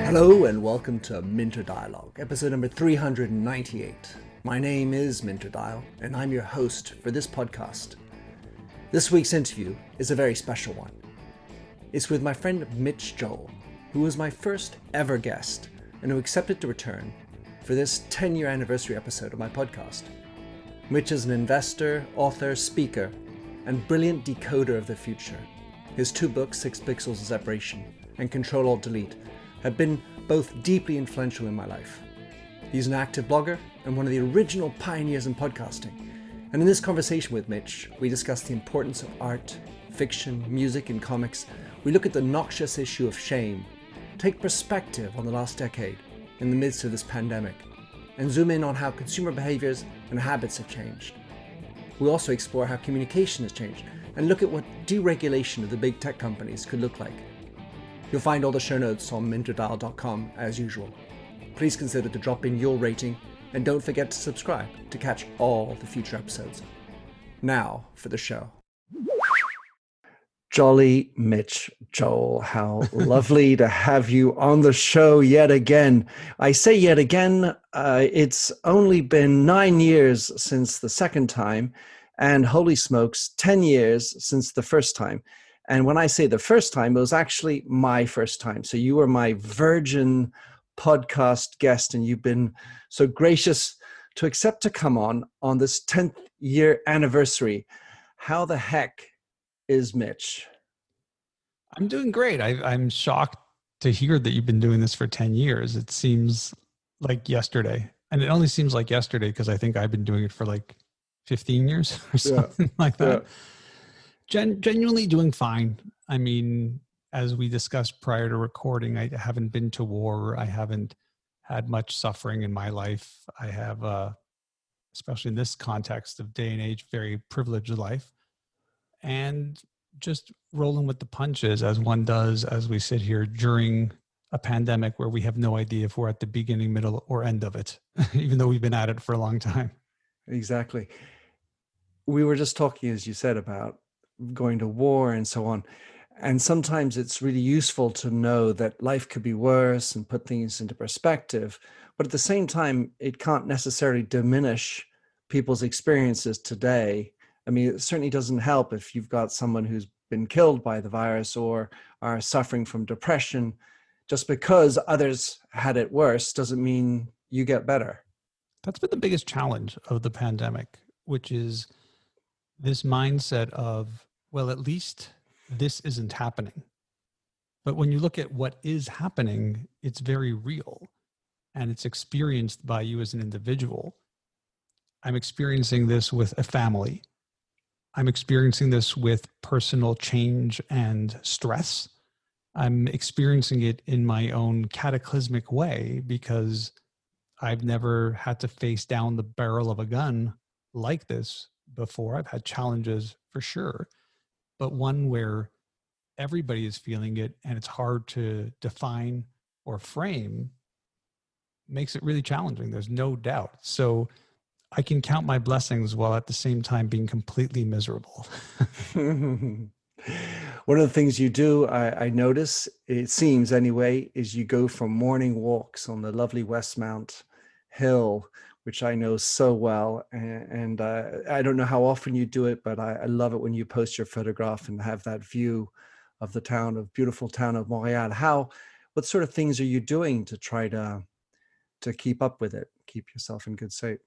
Hello and welcome to Minter Dialogue, episode number 398. My name is Minter Dial, and I'm your host for this podcast. This week's interview is a very special one. It's with my friend Mitch Joel, who was my first ever guest and who accepted to return for this 10-year anniversary episode of my podcast. Mitch is an investor, author, speaker, and brilliant decoder of the future. His two books, 6 Pixels of Separation and Control-Alt-Delete, have been both deeply influential in my life. He's an active blogger and one of the original pioneers in podcasting. And in this conversation with Mitch, we discuss the importance of art, fiction, music, and comics. We look at the noxious issue of shame, take perspective on the last decade in the midst of this pandemic, and zoom in on how consumer behaviors and habits have changed. We also explore how communication has changed and look at what deregulation of the big tech companies could look like. You'll find all the show notes on minterdial.com as usual. Please consider to drop in your rating and don't forget to subscribe to catch all the future episodes. Now for the show. Jolly Mitch Joel, how lovely to have you on the show yet again. I say yet again, it's only been 9 years since the second time, and holy smokes, 10 years since the first time. And when I say the first time, it was actually my first time. So you were my virgin podcast guest, and you've been so gracious to accept to come on this 10th year anniversary. How the heck is Mitch? I'm doing great. I'm shocked to hear that you've been doing this for 10 years. It seems like yesterday. And it only seems like yesterday because I think I've been doing it for like 15 years or something like that. Yeah. Genuinely doing fine. I mean, as we discussed prior to recording, I haven't been to war. I haven't had much suffering in my life. I have, especially in this context of day and age, very privileged life. And just rolling with the punches as one does as we sit here during a pandemic where we have no idea if we're at the beginning, middle, or end of it, even though we've been at it for a long time. Exactly. We were just talking, as you said, about going to war and so on. And sometimes it's really useful to know that life could be worse and put things into perspective. But at the same time, it can't necessarily diminish people's experiences today. I mean, it certainly doesn't help if you've got someone who's been killed by the virus or are suffering from depression. Just because others had it worse doesn't mean you get better. That's been the biggest challenge of the pandemic, which is this mindset of, well, at least this isn't happening. But when you look at what is happening, it's very real and it's experienced by you as an individual. I'm experiencing this with a family. I'm experiencing this with personal change and stress. I'm experiencing it in my own cataclysmic way because I've never had to face down the barrel of a gun like this before. I've had challenges for sure, but one where everybody is feeling it and it's hard to define or frame makes it really challenging. There's no doubt. So I can count my blessings while at the same time being completely miserable. One of the things you do, I notice, it seems anyway, is you go for morning walks on the lovely Westmount Hill, which I know so well. And I don't know how often you do it, but I love it when you post your photograph and have that view of the beautiful town of Montreal. What sort of things are you doing to try to keep up with it, keep yourself in good shape?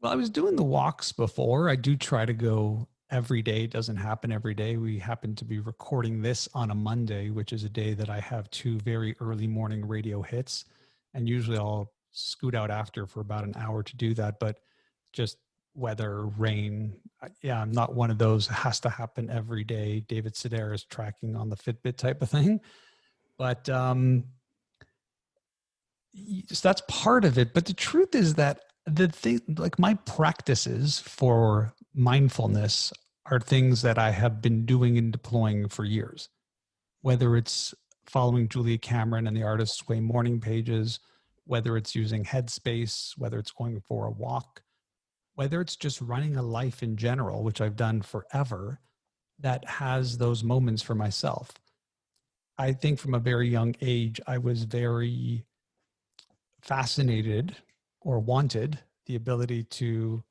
Well, I was doing the walks before. I do try to go every day. It doesn't happen every day. We happen to be recording this on a Monday, which is a day that I have 2 very early morning radio hits. And usually I'll scoot out after for about an hour to do that. But just weather, rain. Yeah, I'm not one of those has to happen every day. David Sedaris tracking on the Fitbit type of thing. But so that's part of it. But the truth is that the thing, like my practices for mindfulness are things that I have been doing and deploying for years, whether it's following Julia Cameron and the Artist's Way morning pages, whether it's using Headspace, whether it's going for a walk, whether it's just running a life in general, which I've done forever. that has those moments for myself. I think from a very young age, I was very fascinated or wanted the ability to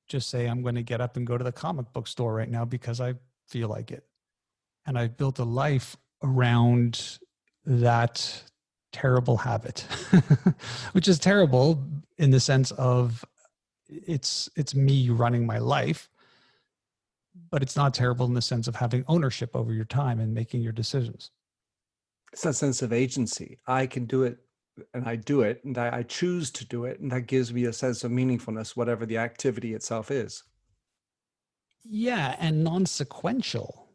just say, I'm going to get up and go to the comic book store right now because I feel like it. And I've built a life around that terrible habit, which is terrible in the sense of it's me running my life, but it's not terrible in the sense of having ownership over your time and making your decisions. It's that sense of agency. I can do it, and I do it, and I choose to do it, and that gives me a sense of meaningfulness, whatever the activity itself is. Yeah, and non-sequential.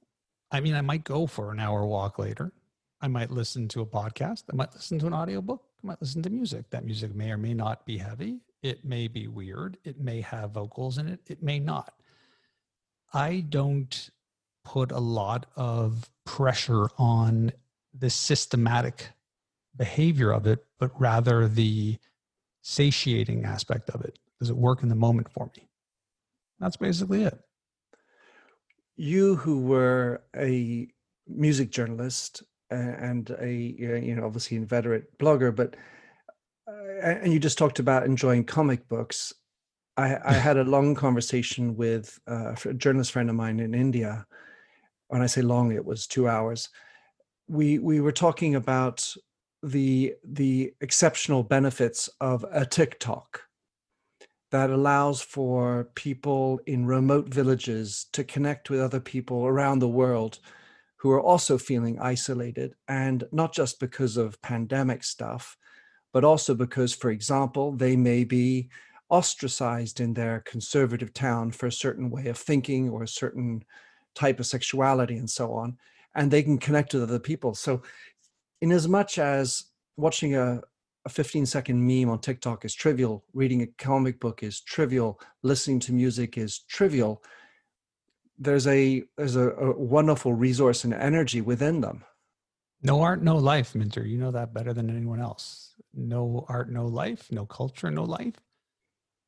I mean, I might go for an hour walk later. I might listen to a podcast. I might listen to an audiobook. I might listen to music. That music may or may not be heavy. It may be weird. It may have vocals in it. It may not. I don't put a lot of pressure on the systematic behavior of it, but rather the satiating aspect of it. Does it work in the moment for me? That's basically it. You, who were a music journalist and obviously inveterate blogger, but and you just talked about enjoying comic books. I had a long conversation with a journalist friend of mine in India. When I say long, it was 2 hours. We were talking about the exceptional benefits of a TikTok that allows for people in remote villages to connect with other people around the world who are also feeling isolated, and not just because of pandemic stuff, but also because, for example, they may be ostracized in their conservative town for a certain way of thinking or a certain type of sexuality and so on, and they can connect with other people. So in as much as watching a 15-second meme on TikTok is trivial, reading a comic book is trivial, listening to music is trivial, there's a wonderful resource and energy within them. No art, no life, Minter. You know that better than anyone else. No art, no life. No culture, no life.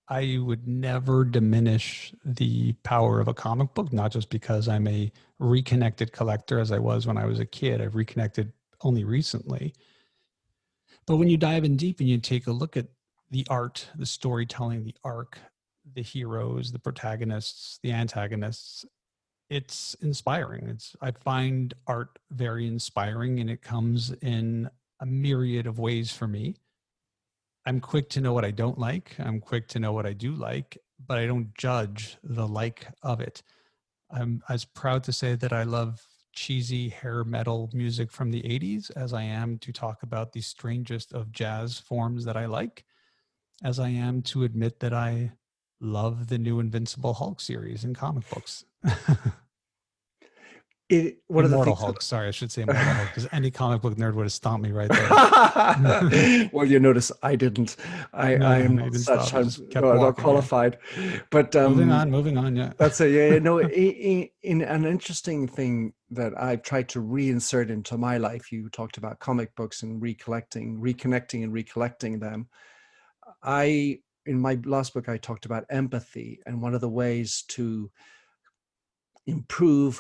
I would never diminish the power of a comic book, not just because I'm a reconnected collector as I was when I was a kid. I've reconnected only recently. But when you dive in deep and you take a look at the art, the storytelling, the arc, the heroes, the protagonists, the antagonists, it's inspiring. I find art very inspiring, and it comes in a myriad of ways for me. I'm quick to know what I don't like. I'm quick to know what I do like, but I don't judge the like of it. I'm as proud to say that I love cheesy hair metal music from the 80s as I am to talk about the strangest of jazz forms that I like, as I am to admit that I love the new Invincible Hulk series in comic books. One of the Immortal things Hulk. Sorry, I should say Immortal Hulk, because any comic book nerd would have stomped me right there. Well, you notice I didn't. I No, am no, you not didn't such. stop. You I'm just kept not walking. Yeah. qualified. But Moving on. Yeah. that's a yeah. No, in an interesting thing that I've tried to reinsert into my life. You talked about comic books and reconnecting and recollecting them. In my last book, I talked about empathy, and one of the ways to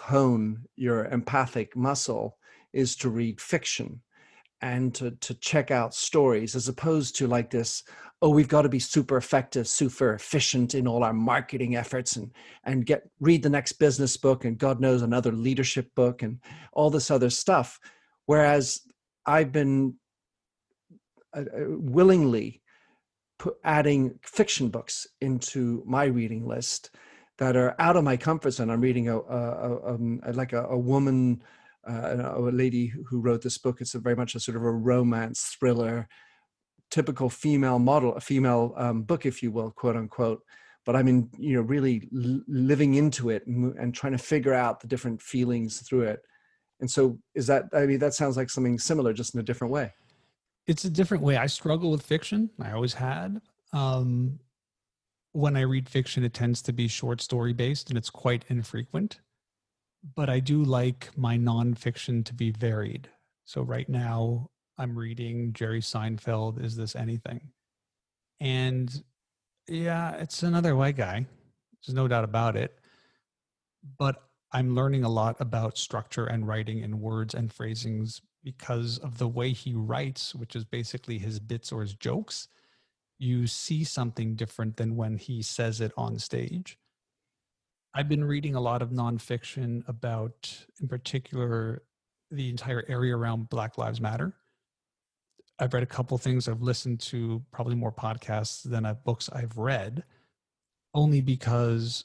hone your empathic muscle is to read fiction and to check out stories, as opposed to like this, oh, we've got to be super effective, super efficient in all our marketing efforts, and read the next business book and God knows another leadership book and all this other stuff. Whereas I've been willingly adding fiction books into my reading list that are out of my comfort zone. I'm reading a woman, a lady who wrote this book. It's very much a sort of a romance thriller, typical female model, a female book, if you will, quote unquote. But I'm really living into it and trying to figure out the different feelings through it. And so that sounds like something similar, just in a different way. It's a different way. I struggle with fiction. I always had. When I read fiction, it tends to be short story based, and it's quite infrequent. But I do like my nonfiction to be varied. So right now, I'm reading Jerry Seinfeld, Is This Anything? And yeah, it's another white guy. There's no doubt about it. But I'm learning a lot about structure and writing and words and phrasings because of the way he writes, which is basically his bits or his jokes. You see something different than when he says it on stage. I've been reading a lot of nonfiction about, in particular, the entire area around Black Lives Matter. I've read a couple things. I've listened to probably more podcasts than books I've read, only because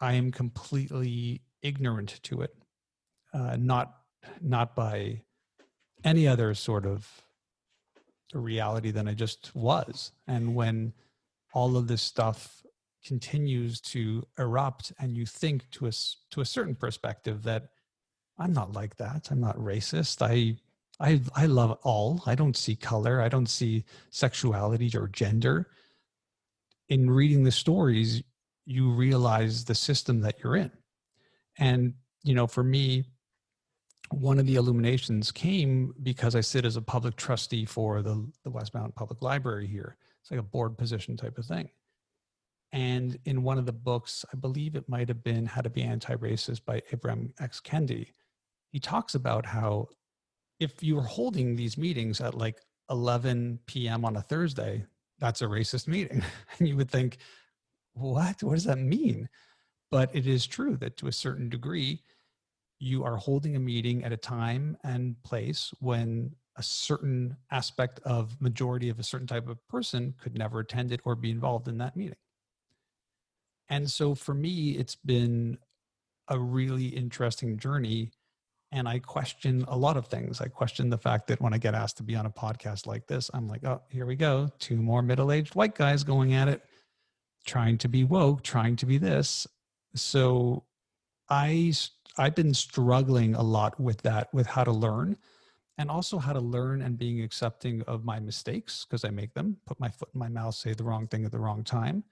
I am completely ignorant to it, not by any other sort of reality than I just was. And when all of this stuff continues to erupt, and you think to a certain perspective that I'm not like that, I'm not racist, I love all, I don't see color, I don't see sexuality or gender. In reading the stories, you realize the system that you're in. And, for me, one of the illuminations came because I sit as a public trustee for the West Mountain Public Library here. It's like a board position type of thing. And in one of the books, I believe it might have been How to Be Anti-Racist by Ibram X. Kendi, he talks about how if you were holding these meetings at like 11 p.m. on a Thursday, that's a racist meeting. And you would think, what does that mean? But it is true that to a certain degree, you are holding a meeting at a time and place when a certain aspect of majority of a certain type of person could never attend it or be involved in that meeting. And so for me, it's been a really interesting journey. And I question a lot of things. I question the fact that when I get asked to be on a podcast like this, I'm like, oh, here we go. 2 more middle-aged white guys going at it, trying to be woke, trying to be this. So I've been struggling a lot with that, with how to learn, and also how to learn and being accepting of my mistakes, because I make them, put my foot in my mouth, say the wrong thing at the wrong time.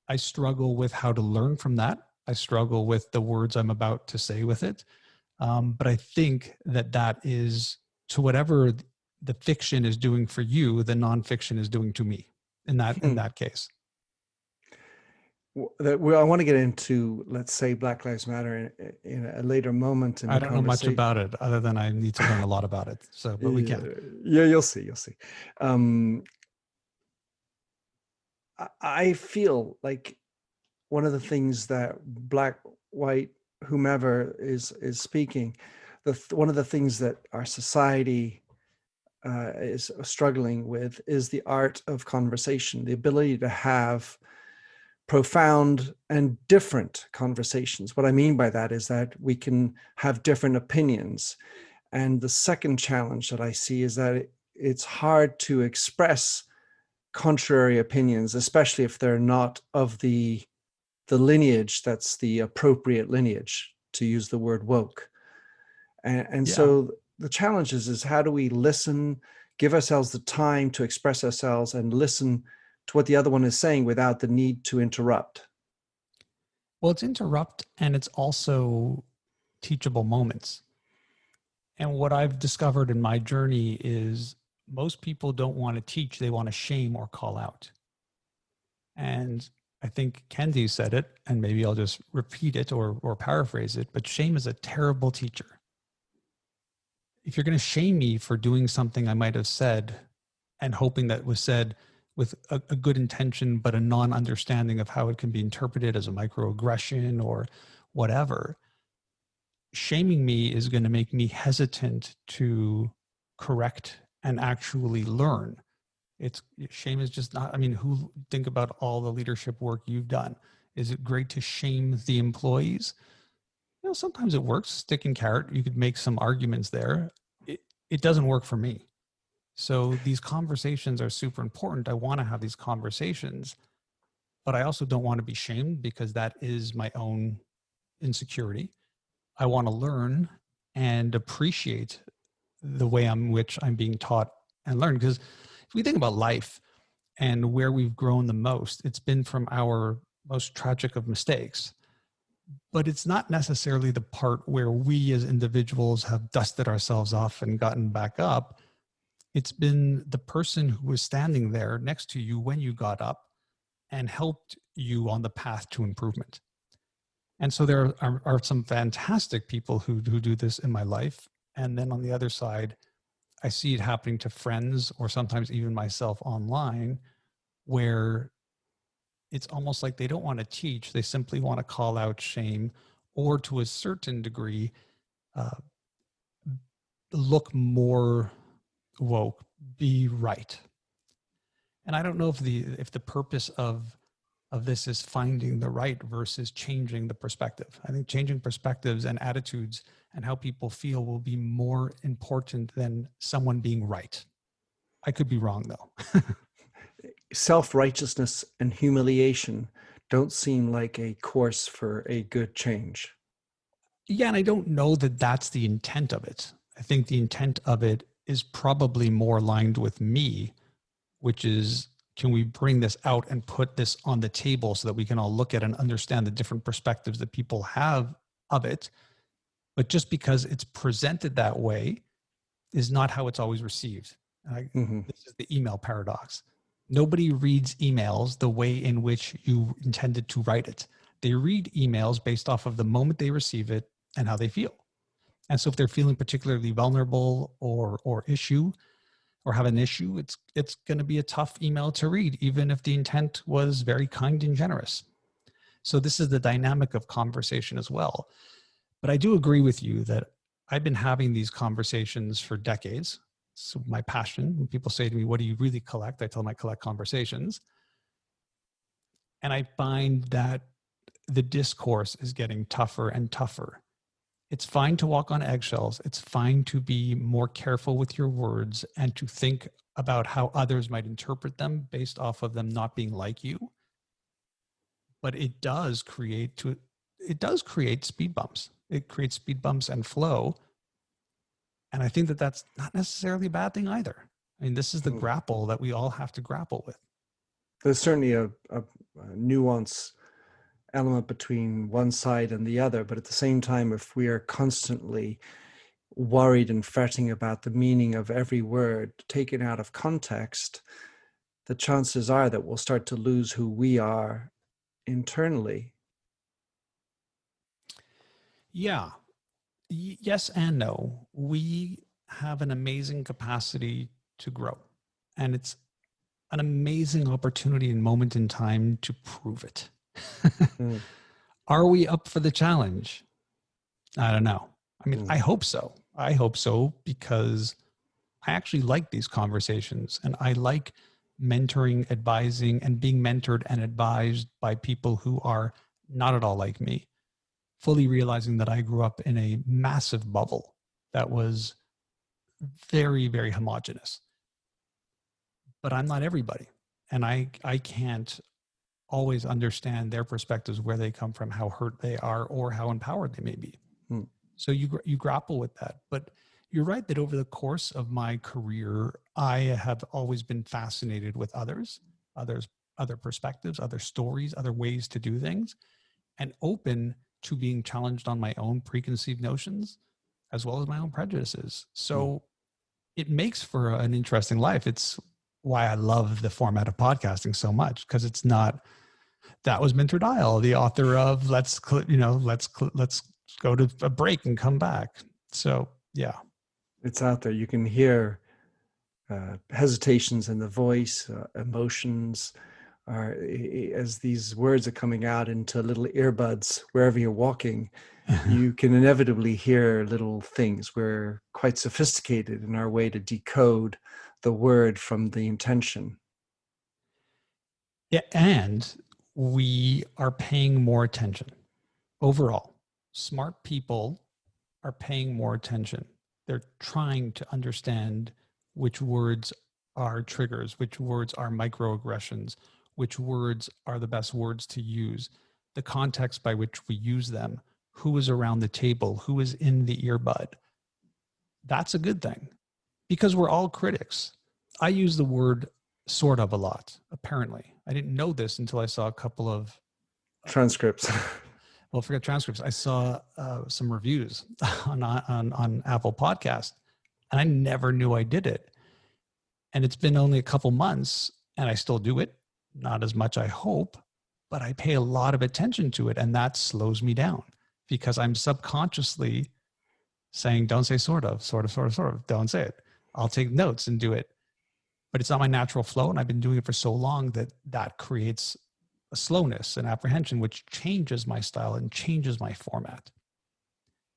I struggle with how to learn from that. I struggle with the words I'm about to say with it. But I think that is, to whatever the fiction is doing for you, the nonfiction is doing to me in that case. I want to get into, let's say, Black Lives Matter in a later moment in the I don't know much conversation. about it, other than I need to learn a lot about it. So, but we can. Yeah, you'll see. I feel like one of the things that Black, white, whomever is speaking, one of the things that our society is struggling with is the art of conversation, the ability to have profound and different conversations. What I mean by that is that we can have different opinions. And the second challenge that I see is that it's hard to express contrary opinions, especially if they're not of the lineage that's the appropriate lineage, to use the word woke. And so the challenge is how do we listen, give ourselves the time to express ourselves and listen to what the other one is saying without the need to interrupt? Well, it's interrupt, and it's also teachable moments. And what I've discovered in my journey is most people don't want to teach, they want to shame or call out. And I think Kendi said it, and maybe I'll just repeat it or paraphrase it, but shame is a terrible teacher. If you're going to shame me for doing something I might have said and hoping that was said with a good intention, but a non-understanding of how it can be interpreted as a microaggression or whatever, shaming me is going to make me hesitant to correct and actually learn. Shame is just not, who think about all the leadership work you've done. Is it great to shame the employees? Sometimes it works, stick and carrot. You could make some arguments there. It doesn't work for me. So these conversations are super important. I want to have these conversations, but I also don't want to be shamed because that is my own insecurity. I want to learn and appreciate the way in which I'm being taught and learned. Because if we think about life and where we've grown the most, it's been from our most tragic of mistakes. But it's not necessarily the part where we as individuals have dusted ourselves off and gotten back up. It's been the person who was standing there next to you when you got up and helped you on the path to improvement. And so there are some fantastic people who do this in my life. And then on the other side, I see it happening to friends or sometimes even myself online, where it's almost like they don't want to teach. They simply want to call out shame, or to a certain degree, uh, look more woke, be right. And I don't know if the purpose of this is finding the right versus changing the perspective. I think changing perspectives and attitudes and how people feel will be more important than someone being right. I could be wrong though. Self-righteousness and humiliation don't seem like a course for a good change. Yeah, and I don't know that that's the intent of it. I think the intent of it is probably more aligned with me, which is, can we bring this out and put this on the table so that we can all look at and understand the different perspectives that people have of it? But just because it's presented that way is not how it's always received. This is the email paradox. Nobody reads emails the way in which you intended to write it. They read emails based off of the moment they receive it and how they feel. And so if they're feeling particularly vulnerable or have an issue, it's going to be a tough email to read, even if the intent was very kind and generous. So this is the dynamic of conversation as well. But I do agree with you that I've been having these conversations for decades. So my passion, when people say to me, what do you really collect? I tell them I collect conversations. And I find that the discourse is getting tougher and tougher. It's fine to walk on eggshells. It's fine to be more careful with your words and to think about how others might interpret them based off of them not being like you. But it does create speed bumps. It creates speed bumps and flow. And I think that that's not necessarily a bad thing either. I mean, this is the grapple that we all have to grapple with. There's certainly a nuance element between one side and the other, but at the same time, if we are constantly worried and fretting about the meaning of every word taken out of context, the chances are that we'll start to lose who we are internally. Yeah. Yes and no. We have an amazing capacity to grow, and it's an amazing opportunity and moment in time to prove it. Are we up for the challenge? I don't know. I mean, I hope so. I hope so, because I actually like these conversations, and I like mentoring, advising, and being mentored and advised by people who are not at all like me, fully realizing that I grew up in a massive bubble that was very, very homogenous. But I'm not everybody. And I can't always understand their perspectives, where they come from, how hurt they are, or how empowered they may be. So you grapple with that. But you're right that over the course of my career, I have always been fascinated with other perspectives, other stories, other ways to do things, and open to being challenged on my own preconceived notions as well as my own prejudices. So it makes for an interesting life. It's why I love the format of podcasting so much, because it's not, that was Minter Dial, the author of let's go to a break and come back. So yeah, it's out there. You can hear hesitations in the voice, emotions, as these words are coming out into little earbuds wherever you're walking. You can inevitably hear little things. We're quite sophisticated in our way to decode the word from the intention. Yeah, and we are paying more attention overall. Smart people are paying more attention. They're trying to understand which words are triggers, which words are microaggressions, which words are the best words to use, the context by which we use them, who is around the table, who is in the earbud. That's a good thing, because we're all critics. I use the word sort of a lot, apparently. I didn't know this until I saw a couple of transcripts. Well, forget transcripts. I saw some reviews on Apple Podcast, and I never knew I did it. And it's been only a couple months, and I still do it. Not as much, I hope, but I pay a lot of attention to it, and that slows me down because I'm subconsciously saying, don't say sort of, don't say it. I'll take notes and do it. But it's not my natural flow. And I've been doing it for so long that creates a slowness and apprehension, which changes my style and changes my format.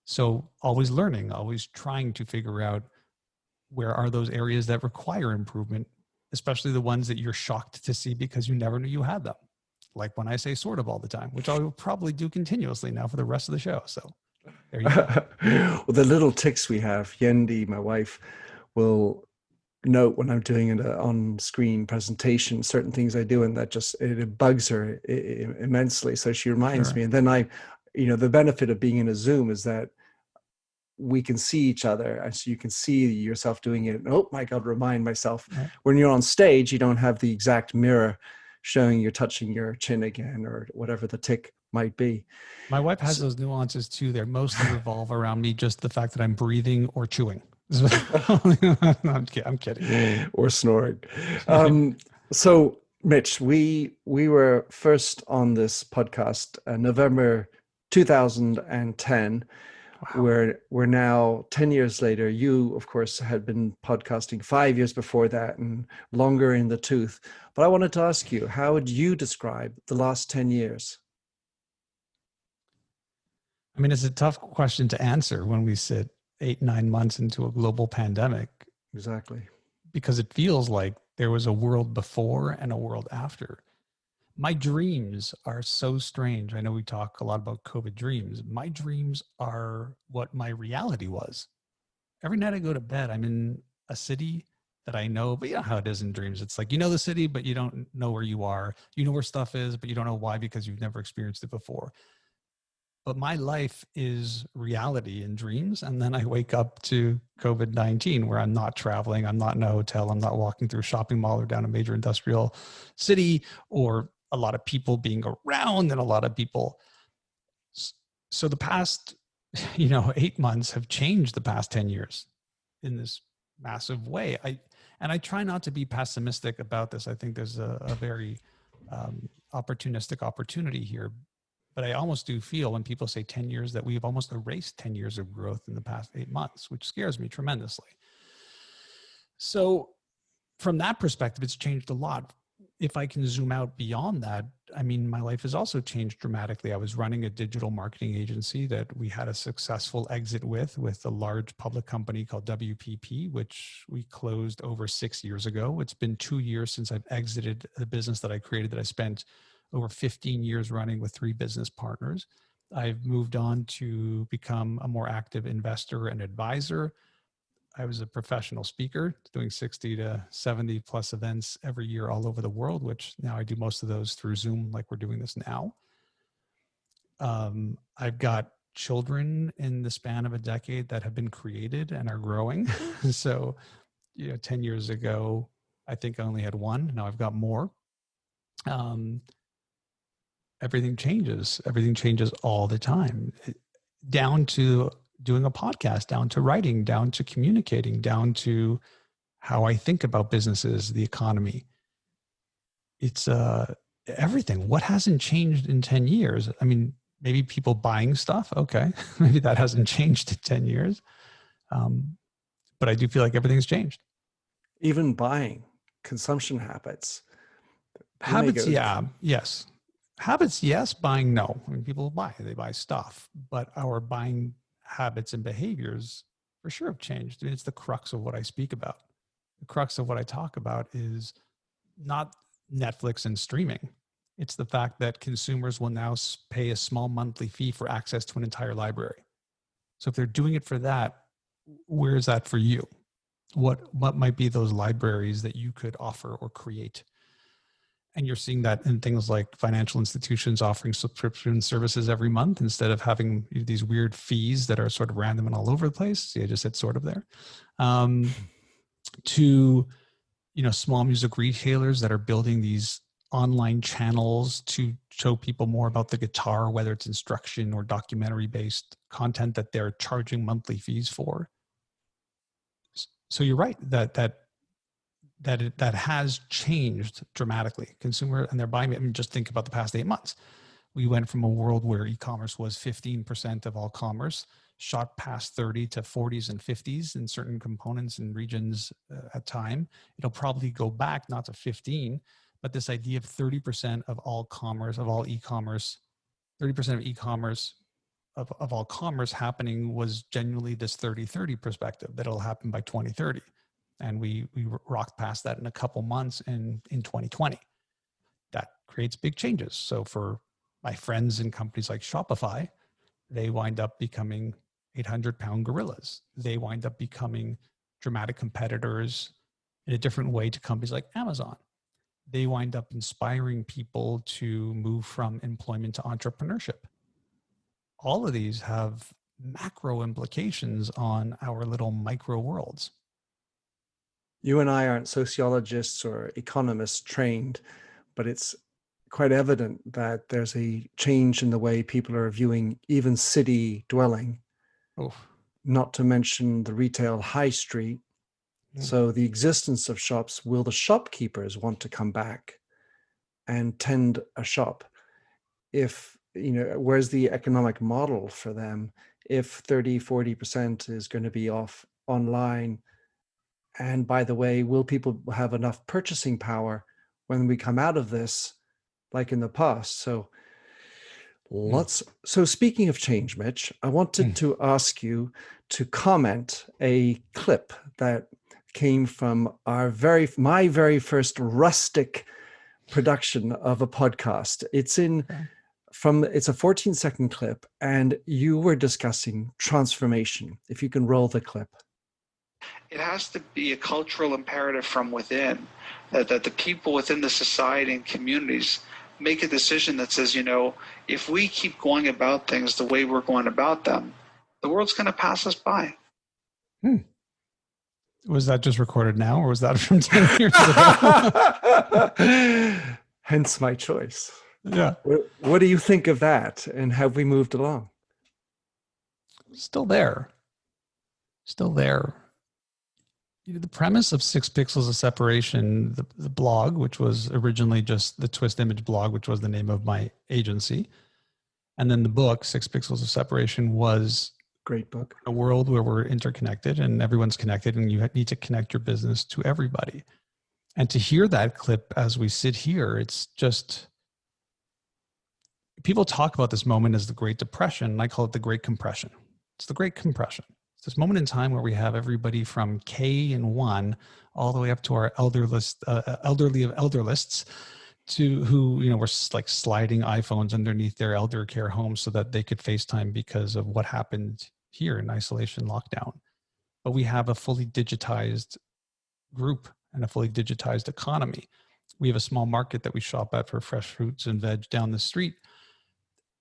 So always learning, always trying to figure out where are those areas that require improvement, especially the ones that you're shocked to see because you never knew you had them. Like when I say sort of all the time, which I will probably do continuously now for the rest of the show. So there you go. Well, the little tics we have, Yendi, my wife, will note when I'm doing an on-screen presentation, certain things I do, and that just, it bugs her immensely. So she reminds me. And then the benefit of being in a Zoom is that we can see each other, and so you can see yourself doing it. Oh my God, remind myself. Right. When you're on stage, you don't have the exact mirror showing you're touching your chin again or whatever the tic might be. My wife has those nuances too. They mostly revolve around me, just the fact that I'm breathing or chewing. I'm kidding. Or snoring. So Mitch, we were first on this podcast November 2010. Wow. We're now 10 years later. You, of course, had been podcasting 5 years before that and longer in the tooth. But I wanted to ask you, how would you describe the last 10 years? I mean, it's a tough question to answer when we sit 8-9 months into a global pandemic. Exactly. Because it feels like there was a world before and a world after. My dreams are so strange. I know we talk a lot about COVID dreams. My dreams are what my reality was. Every night I go to bed, I'm in a city that I know, but you know how it is in dreams. It's like, you know the city, but you don't know where you are. You know where stuff is, but you don't know why because you've never experienced it before. But my life is reality in dreams. And then I wake up to COVID-19 where I'm not traveling. I'm not in a hotel. I'm not walking through a shopping mall or down a major industrial city, or a lot of people being around and a lot of people. So the past, 8 months have changed the past 10 years in this massive way. I try not to be pessimistic about this. I think there's a very opportunistic opportunity here. But I almost do feel when people say 10 years that we've almost erased 10 years of growth in the past 8 months, which scares me tremendously. So from that perspective, it's changed a lot. If I can zoom out beyond that, I mean, my life has also changed dramatically. I was running a digital marketing agency that we had a successful exit with a large public company called WPP, which we closed over 6 years ago. It's been 2 years since I've exited the business that I created that I spent over 15 years running with 3 business partners. I've moved on to become a more active investor and advisor. I was a professional speaker doing 60 to 70 plus events every year all over the world, which now I do most of those through Zoom like we're doing this now. I've got children in the span of a decade that have been created and are growing. So, 10 years ago, I think I only had 1. Now I've got more. Everything changes. Everything changes all the time, down to doing a podcast, down to writing, down to communicating, down to how I think about businesses, the economy. It's everything. What hasn't changed in 10 years? I mean, maybe people buying stuff. Okay. Maybe that hasn't changed in 10 years. But I do feel like everything's changed. Even buying, consumption habits. Habits, yeah. Yes. Habits, yes. Buying, no. I mean, people buy, they buy stuff, but our buying habits and behaviors for sure have changed. I mean, it's the crux of what I speak about. The crux of what I talk about is not Netflix and streaming. It's the fact that consumers will now pay a small monthly fee for access to an entire library. So if they're doing it for that, where is that for you? What might be those libraries that you could offer or create? And you're seeing that in things like financial institutions offering subscription services every month instead of having these weird fees that are sort of random and all over the place. See, I just said sort of there. To, small music retailers that are building these online channels to show people more about the guitar, whether it's instruction or documentary-based content that they're charging monthly fees for. So you're right that that has changed dramatically. Consumer and their buying. I mean, just think about the past 8 months. We went from a world where e-commerce was 15% of all commerce, shot past 30 to 40s and 50s in certain components and regions at time. It'll probably go back not to 15, but this idea of 30% of all commerce, of all e-commerce, 30% of e-commerce of all commerce happening was genuinely this 30-30 perspective that it'll happen by 2030. And we rocked past that in a couple months in 2020. That creates big changes. So for my friends in companies like Shopify, they wind up becoming 800-pound gorillas. They wind up becoming dramatic competitors in a different way to companies like Amazon. They wind up inspiring people to move from employment to entrepreneurship. All of these have macro implications on our little micro worlds. You and I aren't sociologists or economists trained, but it's quite evident that there's a change in the way people are viewing even city dwelling, not to mention the retail high street. So the existence of shops, will the shopkeepers want to come back and tend a shop? If, where's the economic model for them if 30-40% is going to be off online? And by the way, will people have enough purchasing power when we come out of this, like in the past? So So speaking of change, Mitch, I wanted to ask you to comment a clip that came from my very first rustic production of a podcast. It's a 14-second clip, and you were discussing transformation. If you can roll the clip. It has to be a cultural imperative from within, that the people within the society and communities make a decision that says, if we keep going about things the way we're going about them, the world's going to pass us by. Was that just recorded now, or was that from 10 years ago? Hence my choice. Yeah. What do you think of that? And have we moved along? Still there. The premise of 6 Pixels of Separation, the blog, which was originally just the Twist Image blog, which was the name of my agency, and then the book, 6 Pixels of Separation, was great book. A world where we're interconnected and everyone's connected, and you need to connect your business to everybody. And to hear that clip as we sit here, it's just, people talk about this moment as the Great Depression, and I call it the Great Compression. It's the Great Compression. It's this moment in time where we have everybody from K and 1 all the way up to our elderly of elderlists, to who, were like sliding iPhones underneath their elder care homes so that they could FaceTime because of what happened here in isolation lockdown. But we have a fully digitized group and a fully digitized economy. We have a small market that we shop at for fresh fruits and veg down the street.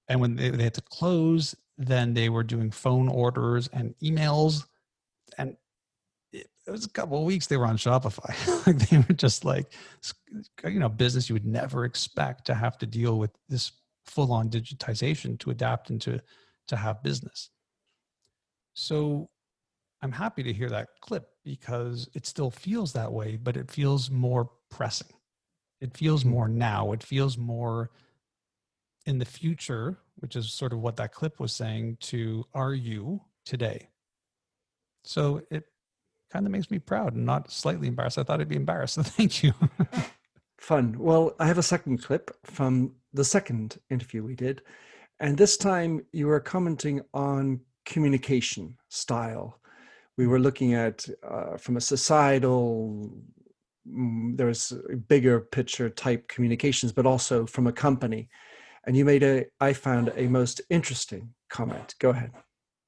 And when they had to close, then they were doing phone orders and emails. And it was a couple of weeks they were on Shopify. They were just like, business you would never expect to have to deal with this full-on digitization to adapt and to have business. So I'm happy to hear that clip because it still feels that way, but it feels more pressing. It feels more now. It feels more in the future, which is sort of what that clip was saying, to are you today? So it kind of makes me proud and not slightly embarrassed. I thought I'd be embarrassed, so thank you. Fun. Well, I have a second clip from the second interview we did. And this time you were commenting on communication style. We were looking at, from a societal, there's bigger picture type communications, but also from a company. And you made I found a most interesting comment. Go ahead.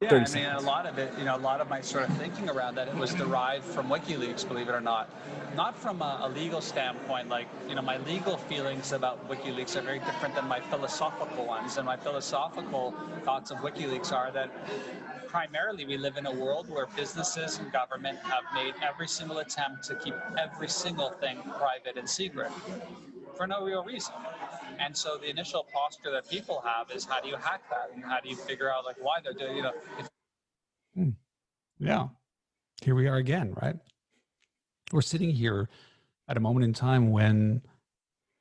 Yeah, I mean, a lot of it, a lot of my sort of thinking around that, it was derived from Wikileaks, believe it or not. Not from a legal standpoint, like, my legal feelings about Wikileaks are very different than my philosophical ones. And my philosophical thoughts of Wikileaks are that primarily we live in a world where businesses and government have made every single attempt to keep every single thing private and secret for no real reason. And so the initial posture that people have is, how do you hack that? And how do you figure out why they're doing, Yeah. Here we are again, right? We're sitting here at a moment in time when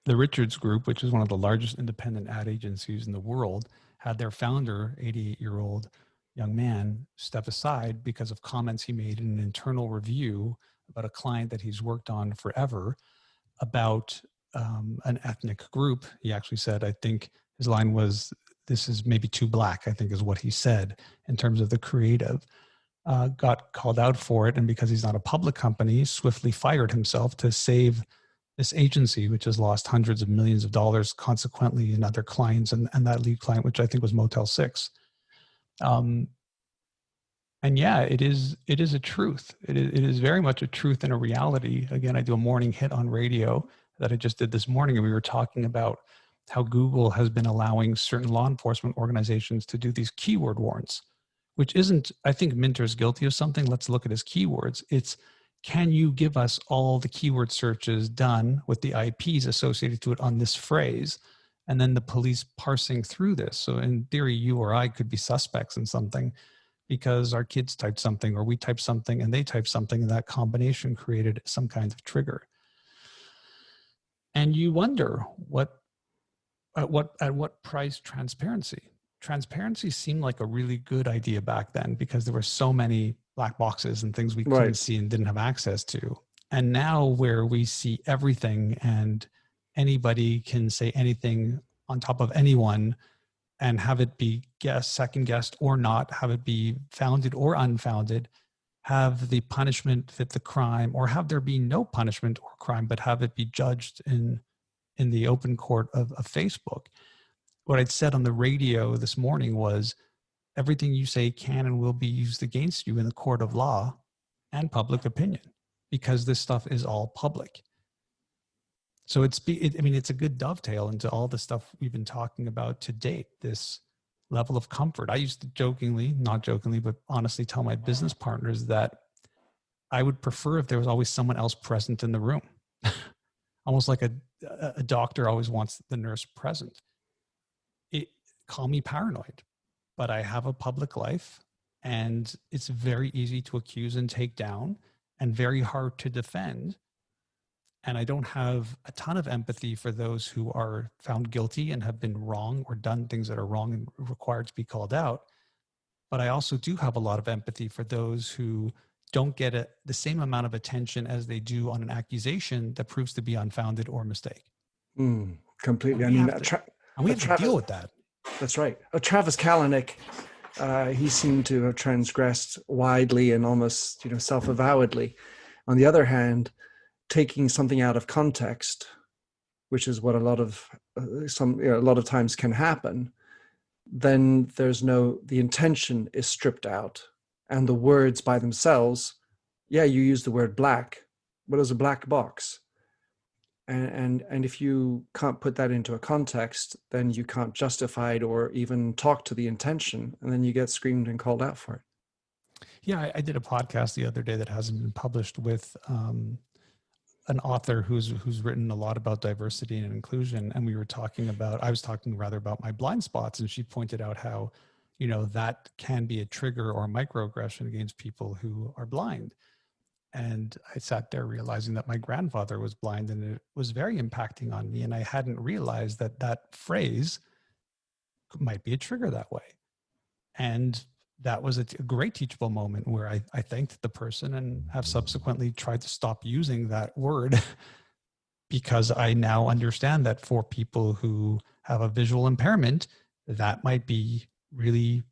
the Richards Group, which is one of the largest independent ad agencies in the world, had their founder, 88-year-old young man, step aside because of comments he made in an internal review about a client that he's worked on forever about an ethnic group. He actually said, I think his line was, "This is maybe too black," I think is what he said in terms of the creative. Got called out for it, and because he's not a public company, swiftly fired himself to save this agency, which has lost hundreds of millions of dollars consequently in other clients, and that lead client, which I think was Motel 6. And yeah, it is a truth. It is very much a truth and a reality. Again, I do a morning hit on radio that I just did this morning, and we were talking about how Google has been allowing certain law enforcement organizations to do these keyword warrants, which isn't, I think Minter's guilty of something. Let's look at his keywords. It's, can you give us all the keyword searches done with the IPs associated to it on this phrase? And then the police parsing through this. So in theory, you or I could be suspects in something because our kids typed something, or we typed something and they typed something, and that combination created some kind of trigger. And you wonder at what price transparency? Transparency seemed like a really good idea back then because there were so many black boxes and things we couldn't see and didn't have access to. And now where we see everything and anybody can say anything on top of anyone and have it be second guessed or not, have it be founded or unfounded, have the punishment fit the crime, or have there be no punishment or crime, but have it be judged in the open court of Facebook. What I'd said on the radio this morning was, everything you say can and will be used against you in the court of law and public opinion, because this stuff is all public. So it's a good dovetail into all the stuff we've been talking about to date, this level of comfort. I used to not jokingly, but honestly tell my business partners that I would prefer if there was always someone else present in the room. Almost like a doctor always wants the nurse present. Call me paranoid, but I have a public life, and it's very easy to accuse and take down and very hard to defend. And I don't have a ton of empathy for those who are found guilty and have been wrong or done things that are wrong and required to be called out. But I also do have a lot of empathy for those who don't get the same amount of attention as they do on an accusation that proves to be unfounded or a mistake. Completely. And we have to deal with that. That's right. Travis Kalanick, he seemed to have transgressed widely and almost, self-avowedly. On the other hand, taking something out of context, which is what a lot of times can happen, then the intention is stripped out, and the words by themselves. Yeah, you use the word black. What is a black box? And if you can't put that into a context, then you can't justify it or even talk to the intention, and then you get screamed and called out for it. Yeah, I did a podcast the other day that hasn't been published with an author who's written a lot about diversity and inclusion, and I was talking rather about my blind spots, and she pointed out how, that can be a trigger or a microaggression against people who are blind. And I sat there realizing that my grandfather was blind, and it was very impacting on me. And I hadn't realized that phrase might be a trigger that way. And that was a great teachable moment where I thanked the person and have subsequently tried to stop using that word because I now understand that for people who have a visual impairment, that might be really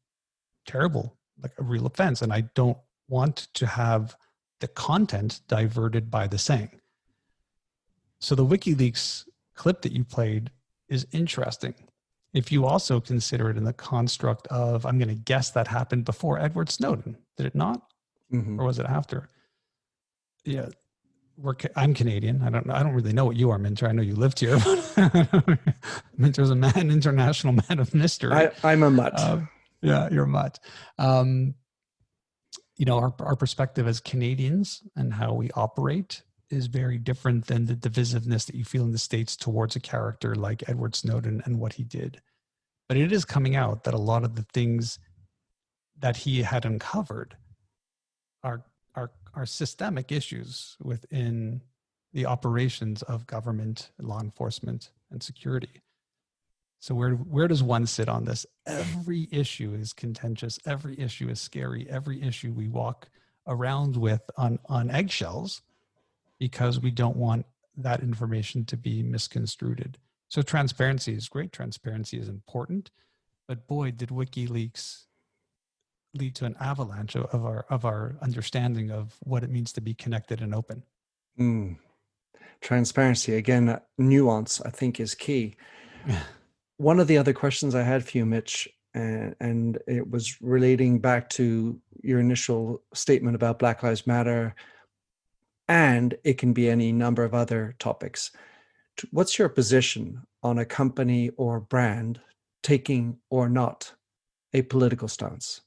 terrible, like a real offense. And I don't want to have the content diverted by the saying. So the WikiLeaks clip that you played is interesting. If you also consider it in the construct of, I'm going to guess that happened before Edward Snowden, did it not? Or was it after? Yeah, I'm Canadian. I don't really know what you are, Minter. I know you lived here. Minter's an international man of mystery. I'm a mutt. Yeah, you're a mutt. Our perspective as Canadians and how we operate is very different than the divisiveness that you feel in the States towards a character like Edward Snowden and what he did. But it is coming out that a lot of the things that he had uncovered are systemic issues within the operations of government, law enforcement, and security. So where does one sit on this? Every issue is contentious. Every issue is scary. Every issue we walk around with on eggshells because we don't want that information to be misconstrued. So transparency is great. Transparency is important. But boy, did WikiLeaks lead to an avalanche of our understanding of what it means to be connected and open. Transparency, again, nuance, I think, is key. One of the other questions I had for you, Mitch, and it was relating back to your initial statement about Black Lives Matter, and it can be any number of other topics. What's your position on a company or brand taking or not a political stance?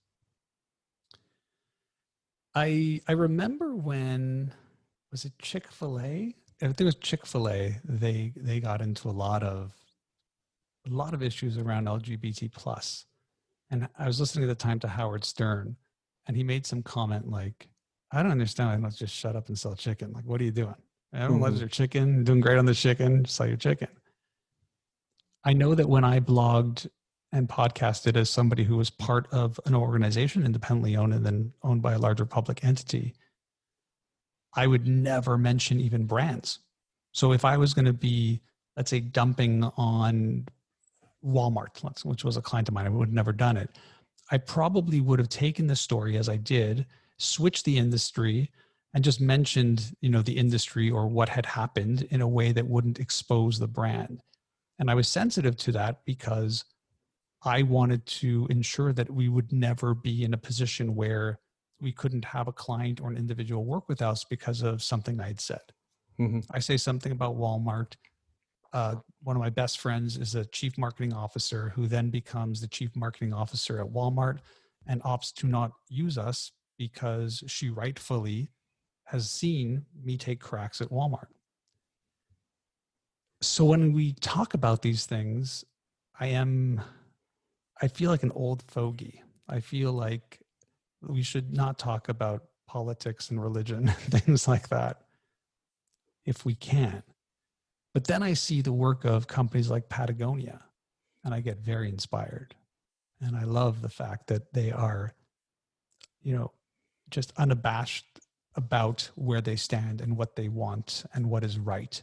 I remember when, was it ChickfilA? I think it was ChickfilA. They got into a lot of issues around LGBT plus. And I was listening at the time to Howard Stern, and he made some comment like, I don't understand. I must just shut up and sell chicken. Like, what are you doing? Everyone loves your chicken. You're doing great on the chicken. Sell your chicken. I know that when I blogged and podcasted as somebody who was part of an organization, independently owned and then owned by a larger public entity, I would never mention even brands. So if I was going to be, let's say, dumping on Walmart, which was a client of mine, I would have never done it. I probably would have taken the story as I did, switched the industry, and just mentioned, the industry or what had happened in a way that wouldn't expose the brand. And I was sensitive to that because I wanted to ensure that we would never be in a position where we couldn't have a client or an individual work with us because of something I had said. I say something about Walmart. One of my best friends is a chief marketing officer who then becomes the chief marketing officer at Walmart and opts to not use us because she rightfully has seen me take cracks at Walmart. So when we talk about these things, I feel like an old fogey. I feel like we should not talk about politics and religion and things like that if we can. But then I see the work of companies like Patgonia, and I get very inspired. And I love the fact that they are, just unabashed about where they stand and what they want and what is right.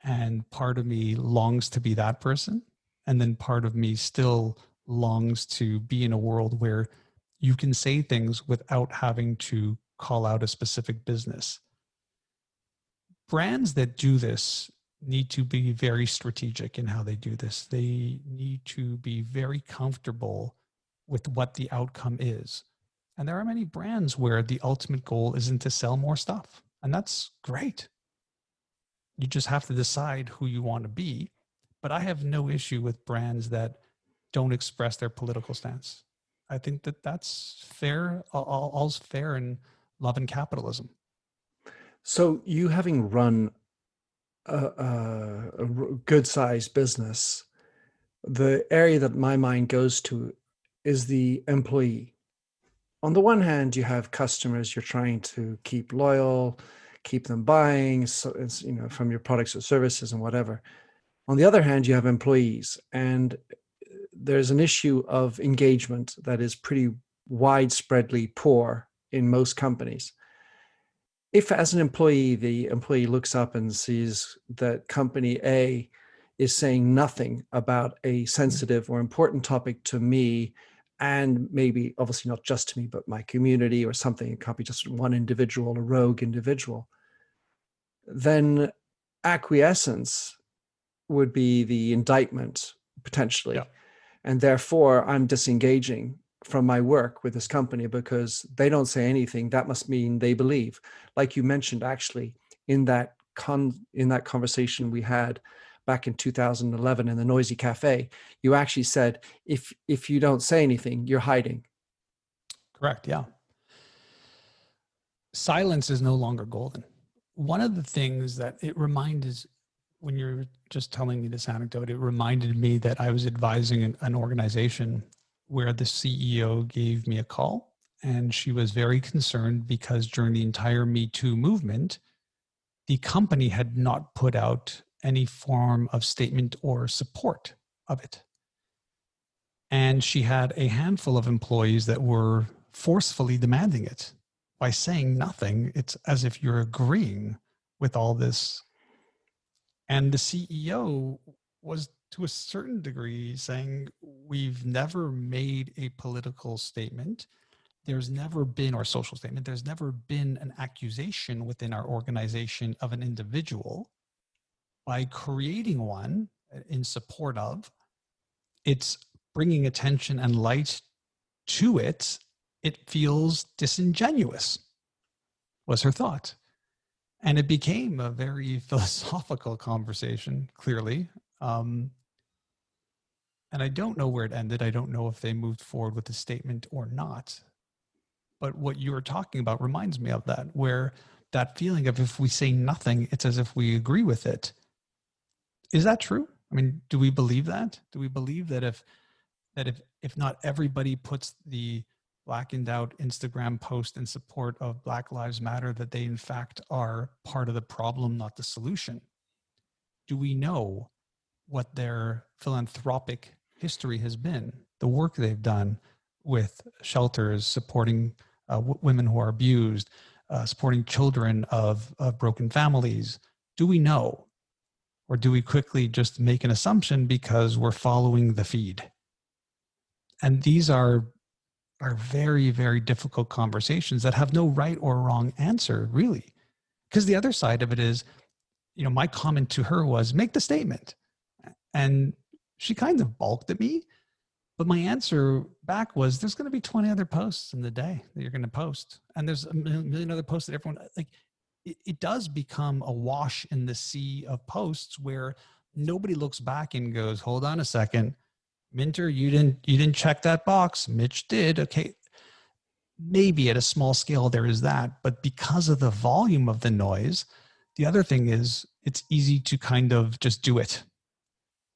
And part of me longs to be that person. And then part of me still longs to be in a world where you can say things without having to call out a specific business. Brands that do this need to be very strategic in how they do this. They need to be very comfortable with what the outcome is. And there are many brands where the ultimate goal isn't to sell more stuff. And that's great. You just have to decide who you want to be. But I have no issue with brands that don't express their political stance. I think that that's fair. All's fair in love and capitalism. So you having run a good-sized business, the area that my mind goes to is the employee. On the one hand, you have customers you're trying to keep loyal, keep them buying, so it's, from your products or services and whatever. On the other hand, you have employees, and there's an issue of engagement that is pretty widespreadly poor in most companies. If as an employee, the employee looks up and sees that company A is saying nothing about a sensitive or important topic to me, and maybe obviously not just to me, but my community or something, it can't be just one individual, a rogue individual, then acquiescence would be the indictment potentially. Yeah. And therefore I'm disengaging from my work with this company because they don't say anything. That must mean they believe. Like you mentioned, actually, in that conversation we had back in 2011 in the Noisy Cafe, you actually said, if you don't say anything, you're hiding. Correct. Yeah. Silence is no longer golden. One of the things that it reminded, when you're just telling me this anecdote, it reminded me that I was advising an organization where the CEO gave me a call, and she was very concerned because during the entire Me Too movement, the company had not put out any form of statement or support of it. And she had a handful of employees that were forcefully demanding it. By saying nothing, it's as if you're agreeing with all this. And the CEO was, to a certain degree, saying, we've never made a political statement. There's never been, or social statement, there's never been an accusation within our organization of an individual. By creating one in support of, it's bringing attention and light to it. It feels disingenuous, was her thought. And it became a very philosophical conversation, clearly. And I don't know where it ended. I don't know if they moved forward with the statement or not. But what you were talking about reminds me of that, where that feeling of if we say nothing, it's as if we agree with it. Is that true? I mean, do we believe that? Do we believe that if not everybody puts the blackened out Instagram post in support of Black Lives Matter, that they in fact are part of the problem, not the solution? Do we know what their philanthropic history has been, the work they've done with shelters, supporting women who are abused, supporting children of broken families? Do we know? Or do we quickly just make an assumption because we're following the feed? And these are very, very difficult conversations that have no right or wrong answer, really. Because the other side of it is, my comment to her was, make the statement. And she kind of balked at me. But my answer back was, there's going to be 20 other posts in the day that you're going to post. And there's a million other posts that everyone, it does become a wash in the sea of posts where nobody looks back and goes, hold on a second, Minter, you didn't check that box. Mitch did. Okay. Maybe at a small scale there is that, but because of the volume of the noise, the other thing is it's easy to kind of just do it.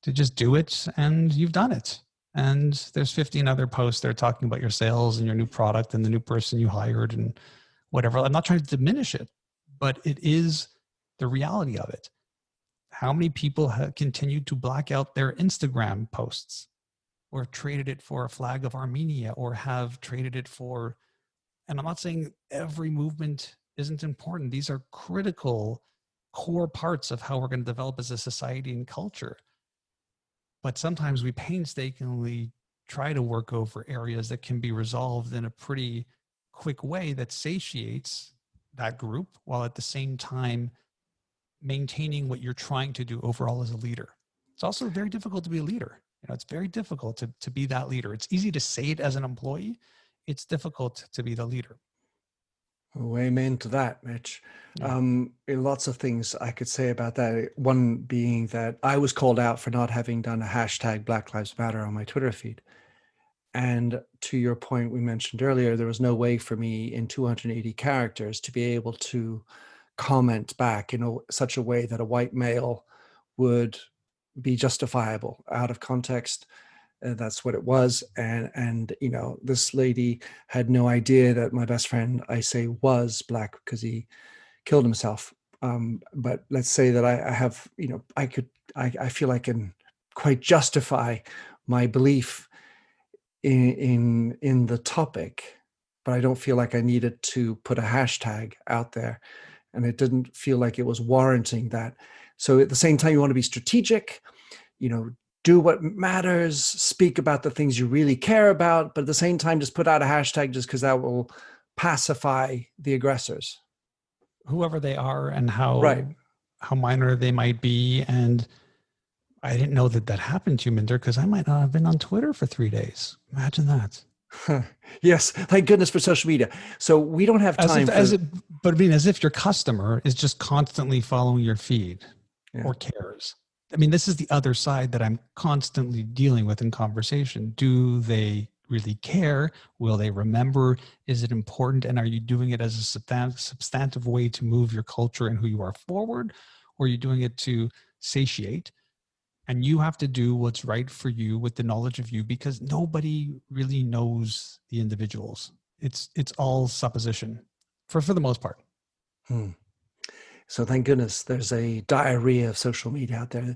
To just do it and you've done it. And there's 15 other posts that are talking about your sales and your new product and the new person you hired and whatever. I'm not trying to diminish it, but it is the reality of it. How many people have continued to black out their Instagram posts, or traded it for a flag of Armenia, or have traded it for, and I'm not saying every movement isn't important. These are critical core parts of how we're going to develop as a society and culture. But sometimes we painstakingly try to work over areas that can be resolved in a pretty quick way that satiates that group, while at the same time maintaining what you're trying to do overall as a leader. It's also very difficult to be a leader. It's very difficult to be that leader. It's easy to say it as an employee. It's difficult to be the leader. Amen to that, Mitch. Yeah. Lots of things I could say about that. One being that I was called out for not having done a hashtag Black Lives Matter on my Twitter feed. And to your point we mentioned earlier, there was no way for me in 280 characters to be able to comment back in such a way that a white male would be justifiable out of context. That's what it was. And this lady had no idea that my best friend, I say, was Black because he killed himself. But let's say that I have, I feel I can quite justify my belief in the topic, but I don't feel like I needed to put a hashtag out there. And it didn't feel like it was warranting that. So at the same time, you want to be strategic, do what matters, speak about the things you really care about, but at the same time, just put out a hashtag just because that will pacify the aggressors. Whoever they are and how minor they might be. And I didn't know that happened to you, Minder, because I might not have been on Twitter for 3 days. Imagine that. Yes, thank goodness for social media. So we don't have time but as if your customer is just constantly following your feed or cares. I mean, this is the other side that I'm constantly dealing with in conversation. Do they really care? Will they remember? Is it important? And are you doing it as a substantive way to move your culture and who you are forward? Or are you doing it to satiate? And you have to do what's right for you with the knowledge of you, because nobody really knows the individuals. It's all supposition for the most part. So thank goodness there's a diarrhea of social media out there.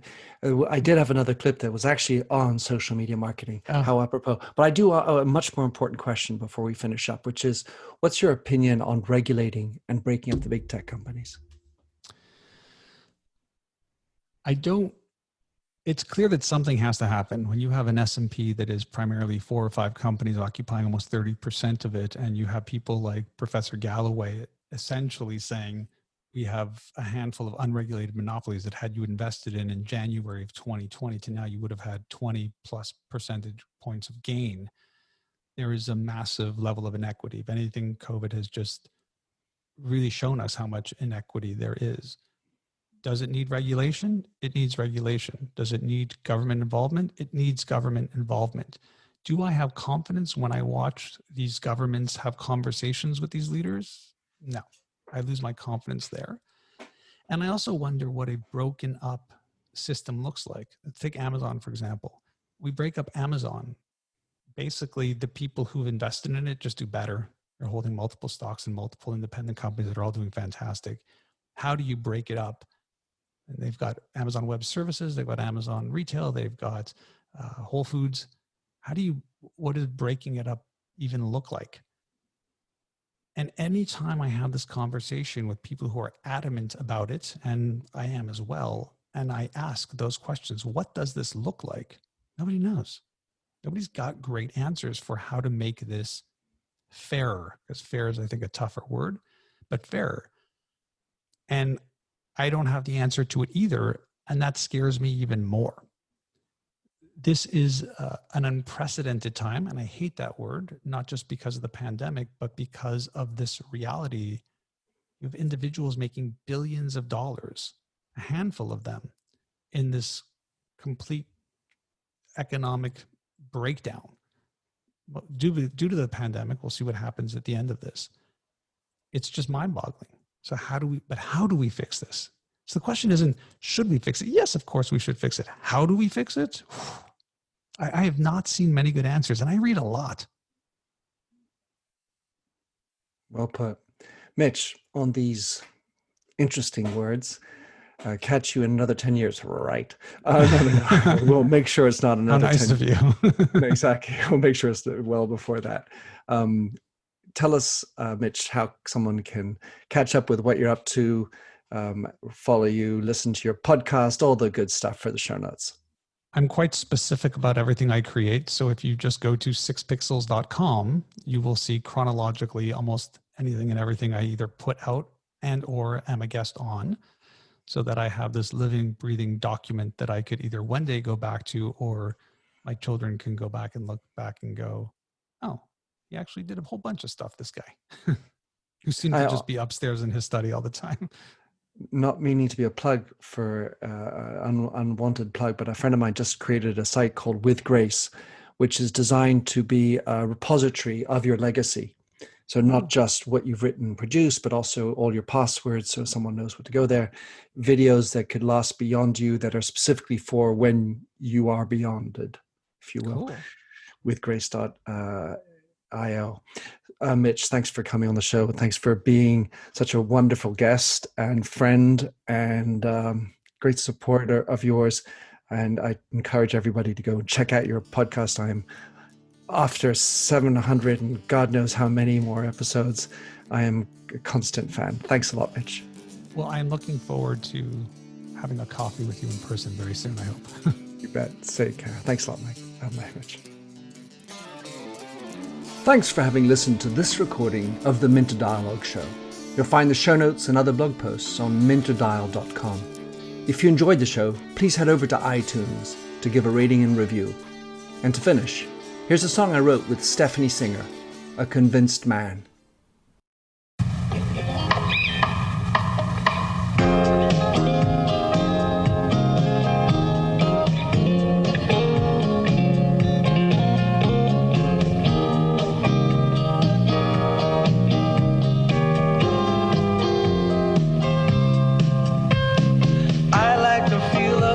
I did have another clip that was actually on social media marketing, how apropos. But I do a much more important question before we finish up, which is, what's your opinion on regulating and breaking up the big tech companies? It's clear that something has to happen. When you have an S&P that is primarily 4 or 5 companies occupying almost 30% of it, and you have people like Professor Galloway essentially saying, we have a handful of unregulated monopolies that had you invested in January of 2020 to now, you would have had 20 plus percentage points of gain. There is a massive level of inequity. If anything, COVID has just really shown us how much inequity there is. Does it need regulation? It needs regulation. Does it need government involvement? It needs government involvement. Do I have confidence when I watch these governments have conversations with these leaders? No, I lose my confidence there. And I also wonder what a broken up system looks like. Let's take Amazon, for example. We break up Amazon. Basically, the people who've invested in it just do better. They're holding multiple stocks and multiple independent companies that are all doing fantastic. How do you break it up? And they've got Amazon Web Services, they've got Amazon Retail, they've got Whole Foods. What does breaking it up even look like? And anytime I have this conversation with people who are adamant about it, and I am as well, and I ask those questions, what does this look like? Nobody knows. Nobody's got great answers for how to make this fairer, because fair is, I think, a tougher word, but fairer. And I don't have the answer to it either, and that scares me even more. This is an unprecedented time, and I hate that word, not just because of the pandemic, but because of this reality. You have individuals making billions of dollars, a handful of them, in this complete economic breakdown. Due to the pandemic, we'll see what happens at the end of this. It's just mind-boggling. So how do we fix this? So the question isn't, should we fix it? Yes, of course we should fix it. How do we fix it? I have not seen many good answers, and I read a lot. Well put. Mitch, on these interesting words, catch you in another 10 years, right? No. We'll make sure it's not another 10 years. How nice of you. Exactly. We'll make sure it's well before that. Tell us, Mitch, how someone can catch up with what you're up to, follow you, listen to your podcast, all the good stuff for the show notes. I'm quite specific about everything I create. So if you just go to 6pixels.com, you will see chronologically almost anything and everything I either put out and or am a guest on, so that I have this living, breathing document that I could either one day go back to, or my children can go back and look back and go, oh, he actually did a whole bunch of stuff, this guy, who seemed to just be upstairs in his study all the time. Not meaning to be a plug for unwanted plug, but a friend of mine just created a site called With Grace, which is designed to be a repository of your legacy. So not just what you've written and produced, but also all your passwords, so someone knows what to go there. Videos that could last beyond you, that are specifically for when you are beyonded, if you will. Cool. With grace.io. Mitch, thanks for coming on the show. Thanks for being such a wonderful guest and friend, and great supporter of yours. And I encourage everybody to go and check out your podcast. I'm after 700 and God knows how many more episodes. I am a constant fan. Thanks a lot, Mitch. Well, I'm looking forward to having a coffee with you in person very soon, I hope. You bet. Take care. Thanks a lot, Mike. Mitch. Thanks for having listened to this recording of the Minter Dialogue Show. You'll find the show notes and other blog posts on minterdial.com. If you enjoyed the show, please head over to iTunes to give a rating and review. And to finish, here's a song I wrote with Stephanie Singer, A Convinced Man.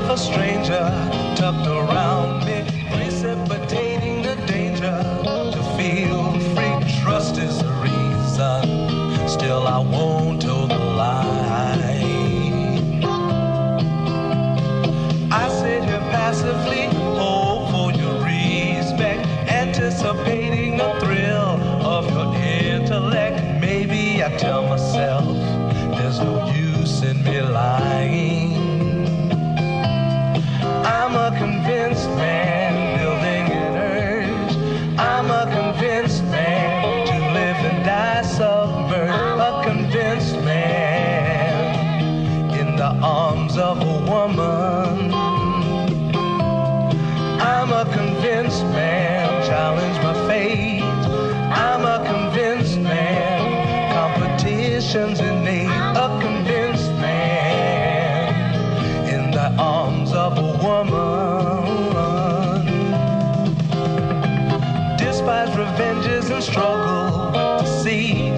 A stranger tucked around me, precipitating the danger. To feel free, trust is the reason. Still I won't toe the line. I tell myself there's no use in me lying. I'm a convinced man building an urge. I'm a convinced man to live and die submerged. A convinced man in the arms of a woman. I'm a convinced man, challenge my fate. I'm a convinced man, competition's innate. A convinced man in the arms of a woman. Despise revenges and struggle with deceit.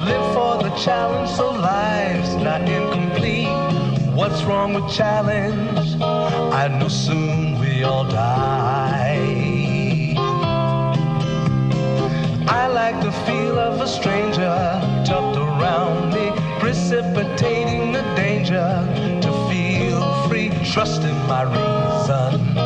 Live for the challenge so life's not incomplete. What's wrong with challenge? I know soon we all die. I like the feel of a stranger tucked around me, precipitating the danger to feel free, trusting my reason.